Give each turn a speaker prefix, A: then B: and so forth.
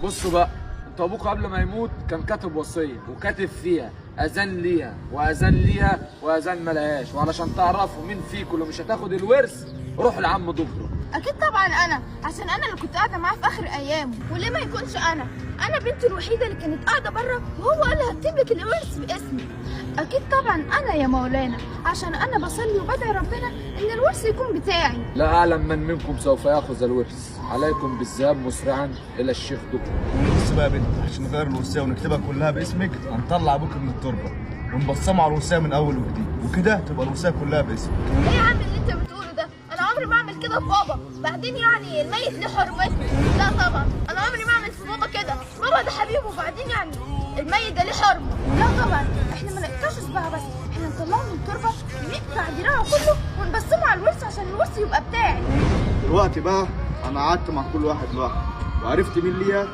A: بصوا بقى، انت ابوك قبل ما يموت كان كاتب وصيه وكاتب فيها اذان ليها واذان ليها واذان ملهاش، وعلشان تعرفوا مين فيكم اللي مش هتاخد الورث روحوا لعم ضفره.
B: اكيد طبعا انا، عشان انا اللي كنت قاعده معاه في اخر ايامه. وليه ما يكونش انا بنته الوحيده اللي كانت قاعده بره وهو قال لي هكتب لك الورث باسمي. اكيد طبعا انا يا مولانا، عشان انا بصلي وبدعي ربنا ان الورث يكون بتاعي.
A: لا اعلم من منكم سوف ياخذ الورث، عليكم بالذهاب مسرعا الى الشيخ ضفره.
C: بص بقى يا بنت، عشان نغير الوصيه ونكتبها كلها باسمك هنطلع ابوك من التربه ونبصمه على الوصيه من اول وجديد، وكده تبقى الوصيه كلها باسمك.
B: ايه يا عم اللي انت بتقوله ده؟ انا عمري ما اعمل كده في بابا. بعدين يعني الميت له حرمته. لا طبعا انا عمري ما اعمل في بابا كده. بابا ده حبيبي، وبعدين يعني الميت ده ليه حرمه. لا طبعا احنا ما نقطعش صباعه، بس احنا نطلعه من التربه ونقطع دراعه كله ونبصمه على الورث عشان الورث يبقى بتاعي.
C: دلوقتي بقى انا قعدت مع كل واحد لوحده وعرفت مين ليها